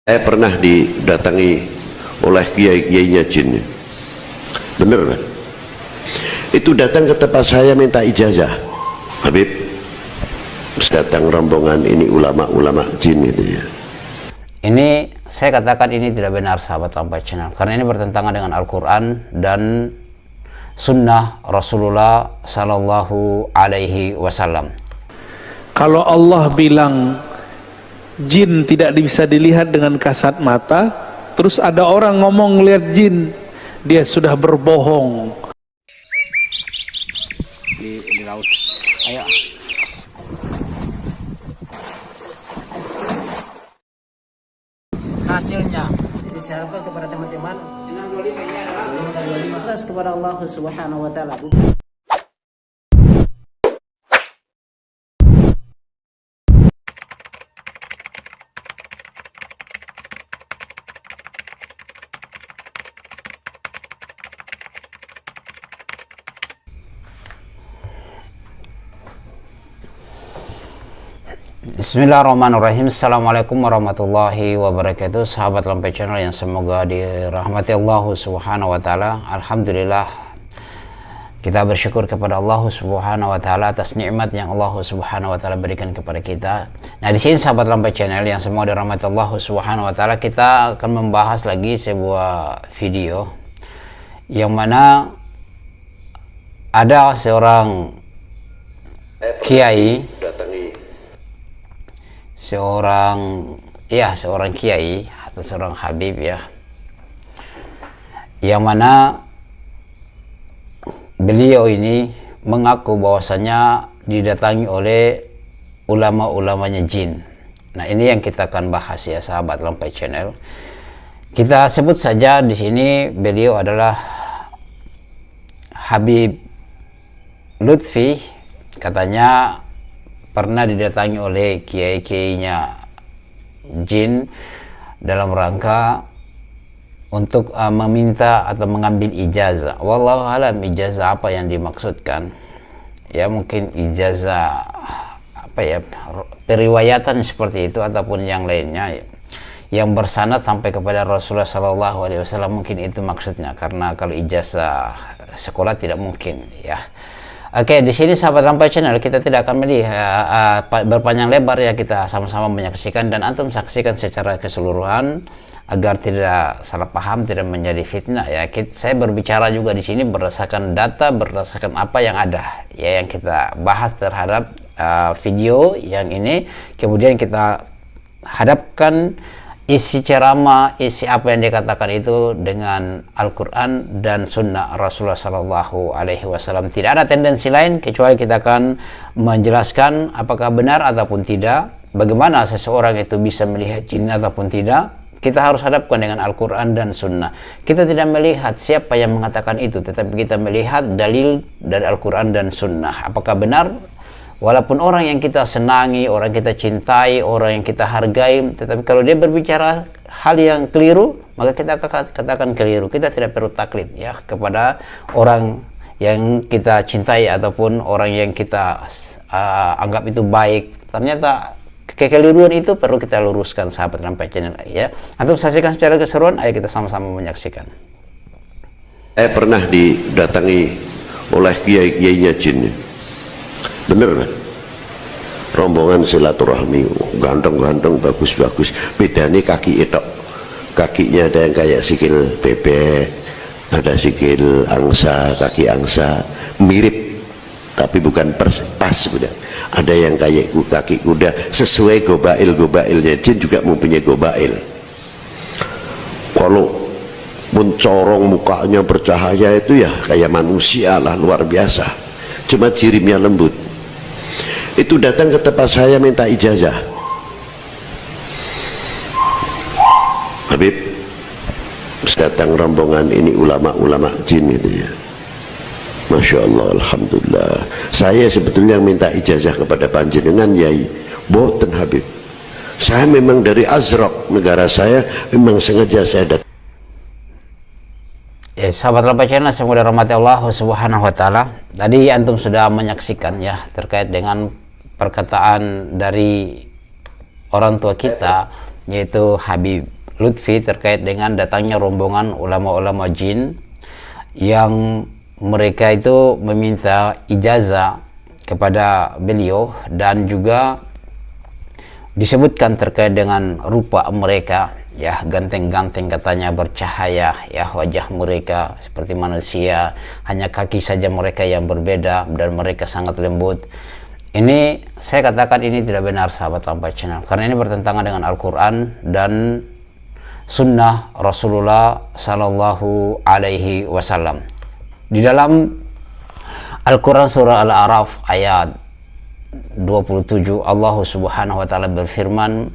Saya pernah didatangi oleh kiai-kiainya jin. Bener kan? Itu datang ke tempat saya minta ijazah. Habib, datang rombongan ini ulama-ulama jin itu ya. Ini saya katakan ini tidak benar, sahabat Lampai Channel, karena ini bertentangan dengan Al-Quran dan Sunnah Rasulullah Sallallahu Alaihi Wasallam. Kalau Allah bilang jin tidak bisa dilihat dengan kasat mata, terus ada orang ngomong lihat jin, dia sudah berbohong. Di laut, ayo. Hasilnya disarankan kepada teman-teman 625 ikhlas kepada Allah Subhanahu wa taala. Bismillahirrahmanirrahim. Assalamualaikum warahmatullahi wabarakatuh. Sahabat Lampai Channel yang semoga dirahmati Allah Subhanahu wa taala. Alhamdulillah, kita bersyukur kepada Allah Subhanahu wa taala atas nikmat yang Allah Subhanahu wa taala berikan kepada kita. Nah, di sini sahabat Lampai Channel yang semoga dirahmati Allah Subhanahu wa taala, kita akan membahas lagi sebuah video yang mana ada seorang kiai, seorang kiai atau seorang habib ya, yang mana beliau ini mengaku bahwasanya didatangi oleh ulama-ulamanya jin. Nah, ini yang kita akan bahas ya, sahabat Lampai Channel. Kita sebut saja di sini beliau adalah Habib Lutfi. Katanya pernah didatangi oleh kiai-kiainya jin dalam rangka untuk meminta atau mengambil ijazah. Wallahu alam ijazah apa yang dimaksudkan. Ya, mungkin ijazah apa ya, periwayatan seperti itu ataupun yang lainnya yang bersanad sampai kepada Rasulullah Sallallahu Alaihi Wasallam, mungkin itu maksudnya, karena kalau ijazah sekolah tidak mungkin ya. Oke, di sini sahabat Lampai Channel kita tidak akan melihat berpanjang lebar ya, kita sama-sama menyaksikan dan antum saksikan secara keseluruhan agar tidak salah paham, tidak menjadi fitnah ya. Saya berbicara juga di sini berdasarkan data, berdasarkan apa yang ada ya, yang kita bahas terhadap video yang ini, kemudian kita hadapkan isi ceramah, isi apa yang dikatakan itu dengan Al-Quran dan Sunnah Rasulullah Sallallahu Alaihi Wasallam. Tidak ada tendensi lain kecuali kita akan menjelaskan apakah benar ataupun tidak, bagaimana seseorang itu bisa melihat jin ataupun tidak. Kita harus hadapkan dengan Al-Quran dan Sunnah. Kita tidak melihat siapa yang mengatakan itu, tetapi kita melihat dalil dari Al-Quran dan Sunnah. Apakah benar? Walaupun orang yang kita senangi, orang yang kita cintai, orang yang kita hargai, tetapi kalau dia berbicara hal yang keliru, maka kita katakan keliru. Kita tidak perlu taklid ya kepada orang yang kita cintai ataupun orang yang kita anggap itu baik. Ternyata kekeliruan itu perlu kita luruskan, sahabat Lampai Channel ya. Antum saksikan secara keseluruhan, ayo kita sama-sama menyaksikan. Saya pernah didatangi oleh kiai-kiainya jin. Bener kan? Rombongan silaturahmi, ganteng-ganteng, bagus-bagus. Bedanya kaki itu, kakinya ada yang kayak sikil bebek, ada sikil angsa, kaki angsa, mirip tapi bukan pas udah. Ada yang kayak kaki kuda, sesuai gobailnya jin juga mempunyai gobail. Kalau mencorong mukanya bercahaya itu ya kayak manusia lah, luar biasa, cuma jirimnya lembut. Itu datang ke tempat saya minta ijazah. Habib, datang rombongan ini ulama-ulama jin itu ya. Masya Allah, Alhamdulillah. Saya sebetulnya yang minta ijazah kepada panjenengan Yai. Boten Habib, saya memang dari Azraq, negara saya, memang sengaja saya datang. Ya, sahabat Lampai Channel semoga dirahmati Allah Subhanahu wa taala. Tadi antum sudah menyaksikan ya terkait dengan perkataan dari orang tua kita yaitu Habib Lutfi, terkait dengan datangnya rombongan ulama-ulama jin yang mereka itu meminta ijazah kepada beliau, dan juga disebutkan terkait dengan rupa mereka, ya ganteng-ganteng katanya, bercahaya ya wajah mereka seperti manusia, hanya kaki saja mereka yang berbeda dan mereka sangat lembut. Ini saya katakan ini tidak benar sahabat Lampai Channel, karena ini bertentangan dengan Al-Quran dan Sunnah Rasulullah Sallallahu Alaihi Wasallam. Di dalam Al-Quran surah Al-A'raf ayat 27, Allah Subhanahu wa taala berfirman,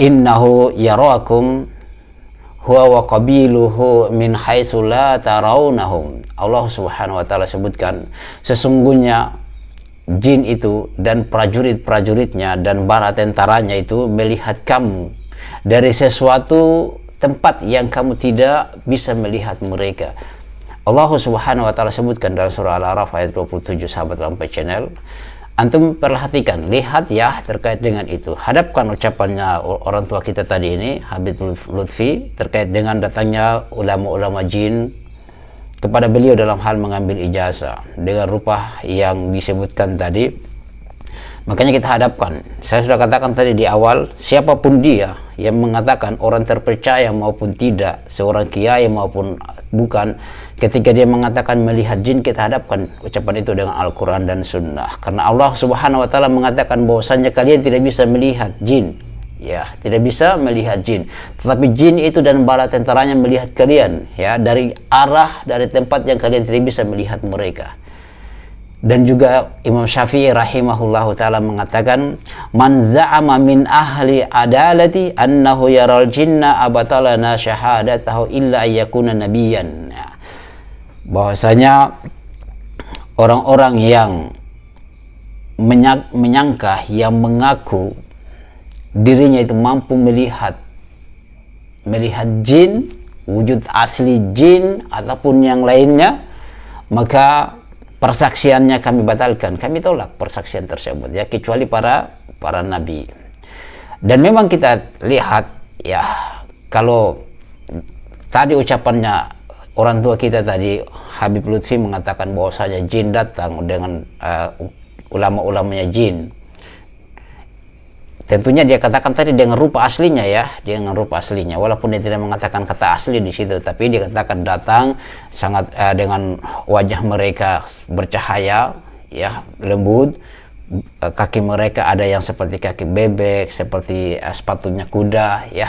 "Innahu yaraakum huwa wa qabiluhu min haitsu la tarawnahum." Allah Subhanahu wa taala sebutkan, sesungguhnya jin itu dan prajurit-prajuritnya dan bala tentaranya itu melihat kamu dari sesuatu tempat yang kamu tidak bisa melihat mereka. Allah Subhanahu wa taala sebutkan dalam surah Al-A'raf ayat 27, sahabat Lampai Channel. Antum perhatikan, lihat ya terkait dengan itu. Hadapkan ucapannya orang tua kita tadi ini, Habib Lutfi, terkait dengan datangnya ulama-ulama jin kepada beliau dalam hal mengambil ijazah dengan rupa yang disebutkan tadi. Makanya kita hadapkan. Saya sudah katakan tadi di awal, siapapun dia yang mengatakan, orang terpercaya maupun tidak, seorang kiai maupun bukan, ketika dia mengatakan melihat jin, kita hadapkan ucapan itu dengan Al-Quran dan Sunnah. Karena Allah Subhanahu wa taala mengatakan bahwasanya kalian tidak bisa melihat jin, ya tidak bisa melihat jin, tetapi jin itu dan bala tentaranya melihat kalian, ya dari arah, dari tempat yang kalian tidak bisa melihat mereka. Dan juga Imam Syafi'i rahimahullahu taala mengatakan, man za'ama min ahli adalati annahu yaral jinna abatalana syahadatahu illa ayyakuna nabiyan. Bahwasanya orang-orang yang menyangka, yang mengaku dirinya itu mampu melihat jin, wujud asli jin ataupun yang lainnya, maka persaksiannya kami batalkan, kami tolak persaksian tersebut, ya kecuali para nabi. Dan memang kita lihat ya, kalau tadi ucapannya orang tua kita tadi, Habib Lutfi mengatakan bahwasanya jin datang dengan ulama-ulamanya jin. Tentunya dia katakan tadi dengan rupa aslinya, ya, dengan rupa aslinya. Walaupun dia tidak mengatakan kata asli di situ, tapi dia katakan datang sangat dengan wajah mereka bercahaya, ya, lembut. Kaki mereka ada yang seperti kaki bebek, seperti sepatunya kuda, ya.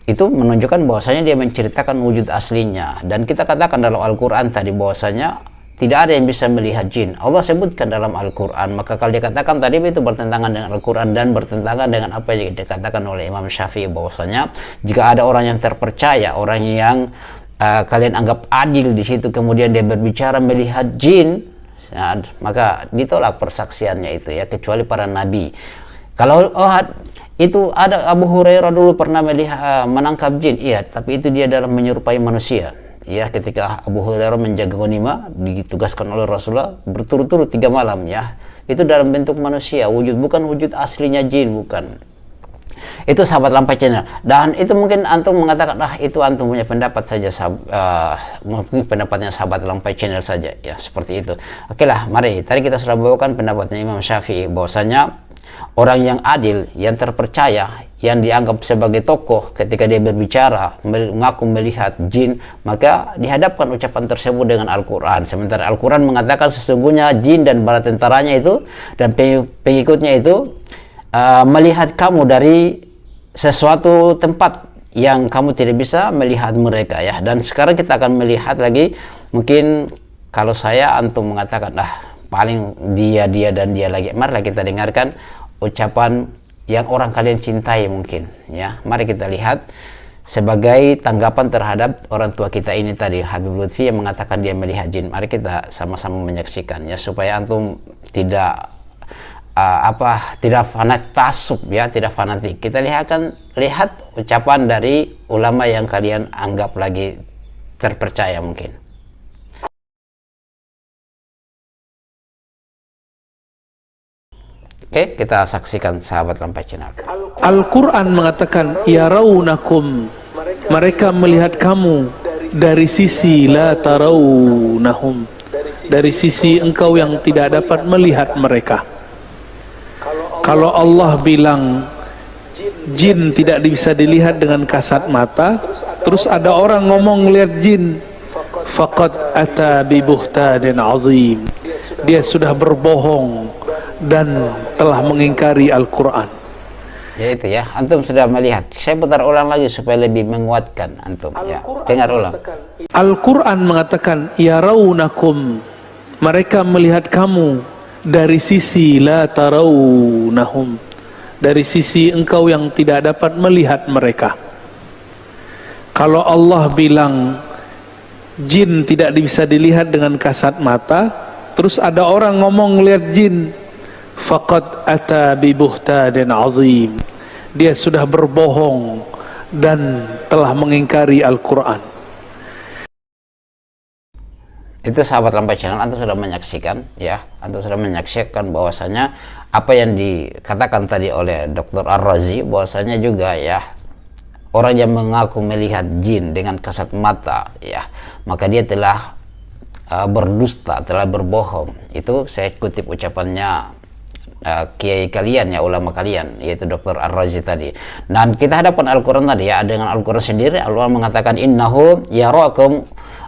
Itu menunjukkan bahwasanya dia menceritakan wujud aslinya. Dan kita katakan dalam Al-Quran tadi bahwasanya tidak ada yang bisa melihat jin. Allah sebutkan dalam Al-Quran. Maka kalau dikatakan tadi itu bertentangan dengan Al-Quran dan bertentangan dengan apa yang dikatakan oleh Imam Syafi'i, bahwasanya jika ada orang yang terpercaya, orang yang kalian anggap adil di situ, kemudian dia berbicara melihat jin, nah, maka ditolak persaksiannya itu, ya, kecuali para nabi. Kalau itu ada Abu Hurairah dulu pernah melihat menangkap jin, iya, tapi itu dia dalam menyerupai manusia. Ya, ketika Abu Hurairah menjaga ghanimah, ditugaskan oleh Rasulullah berturut-turut 3 malam, ya. Itu dalam bentuk manusia, bukan wujud aslinya jin, bukan. Itu sahabat Lampai Channel. Dan itu mungkin antum mengatakan, itu antum punya pendapat saja, mungkin pendapatnya sahabat Lampai Channel saja, ya, seperti itu. Oke lah, mari. Tadi kita sudah bawakan pendapatnya Imam Syafi'i, bahwasanya orang yang adil, yang terpercaya, yang dianggap sebagai tokoh, ketika dia berbicara mengaku melihat jin, maka dihadapkan ucapan tersebut dengan Al-Quran. Sementara Al-Quran mengatakan sesungguhnya jin dan bala tentaranya itu dan pengikutnya itu melihat kamu dari sesuatu tempat yang kamu tidak bisa melihat mereka, ya. Dan sekarang kita akan melihat lagi, mungkin kalau saya antum mengatakan paling dia dan dia lagi. Marilah kita dengarkan ucapan yang orang kalian cintai mungkin, ya. Mari kita lihat sebagai tanggapan terhadap orang tua kita ini tadi, Habib Lutfi, yang mengatakan dia melihat jin. Mari kita sama-sama menyaksikan, ya, supaya antum tidak tidak fanatik, ya, tidak fanatik. Kita lihat ucapan dari ulama yang kalian anggap lagi terpercaya mungkin. Oke, kita saksikan sahabat Lampai Channel. Al-Quran mengatakan yarawnakum, mereka melihat kamu dari sisi la tarawnahum, dari sisi engkau yang tidak dapat melihat mereka. Kalau Allah bilang jin tidak bisa dilihat dengan kasat mata, terus ada orang ngomong lihat jin, faqad ata bi buhtanin azim, dia sudah berbohong dan telah mengingkari Al-Quran. Ya itu ya, antum sudah melihat. Saya putar ulang lagi supaya lebih menguatkan antum ya. Dengar ulang. Al-Quran mengatakan yarawnakum, mereka melihat kamu dari sisi la tarawnahum, dari sisi engkau yang tidak dapat melihat mereka. Kalau Allah bilang jin tidak bisa dilihat dengan kasat mata, terus ada orang ngomong lihat jin, faqad ata bi buhtanin azim, dia sudah berbohong dan telah mengingkari Al-Quran. Itu sahabat Lampai Channel, antum sudah menyaksikan ya, antum sudah menyaksikan bahwasanya apa yang dikatakan tadi oleh Dr. Ar-Razi, bahwasanya juga ya, orang yang mengaku melihat jin dengan kasat mata ya, maka dia telah berdusta, telah berbohong. Itu saya kutip ucapannya kiai kalian ya, ulama kalian, yaitu Dr. Ar-Razi tadi. Dan kita hadapan Al-Quran tadi ya, dengan Al-Quran sendiri Allah mengatakan innahu yarakum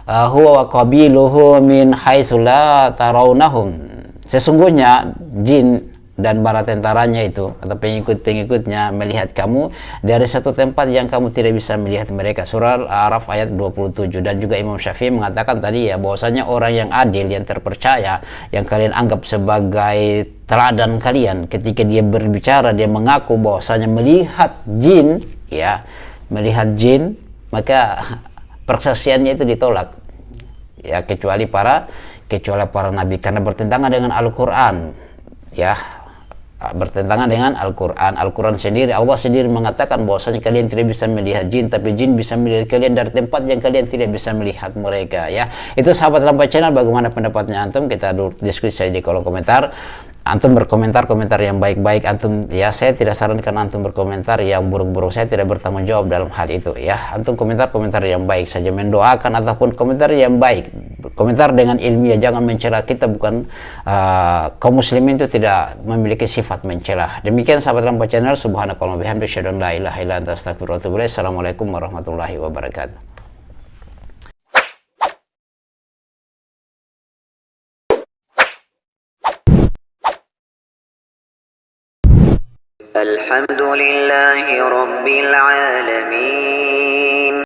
huwa wa qabiluhu min haitsu la tarawnahum, sesungguhnya jin dan para tentaranya itu atau pengikut-pengikutnya melihat kamu dari satu tempat yang kamu tidak bisa melihat mereka. Surah Al-A'raf ayat 27. Dan juga Imam Syafi'i mengatakan tadi ya, bahwasanya orang yang adil, yang terpercaya, yang kalian anggap sebagai teladan kalian, ketika dia berbicara, dia mengaku bahwasanya melihat jin ya, melihat jin, maka persaksiannya itu ditolak ya, kecuali para nabi, karena bertentangan dengan Al-Quran ya, bertentangan dengan Al-Quran. Al-Quran sendiri, Allah sendiri mengatakan bahwasanya kalian tidak bisa melihat jin, tapi jin bisa melihat kalian dari tempat yang kalian tidak bisa melihat mereka ya. Itu sahabat Lampai Channel, bagaimana pendapatnya antum? Kita diskusi saja di kolom komentar. Antum berkomentar yang baik-baik antum ya, saya tidak sarankan antum berkomentar yang buruk-buruk, saya tidak bertanggung jawab dalam hal itu ya. Antum komentar yang baik saja, mendoakan ataupun komentar yang baik, komentar dengan ilmiah, jangan mencela. Kita bukan kaum muslimin itu tidak memiliki sifat mencela. Demikian sahabat Lampai Channel, subhanakallahumma bihamdika asyhadu an la ilaha illa anta astaghfiruka wa atubu ilaik. Assalamualaikum warahmatullahi wabarakatuh. الحمد لله رب العالمين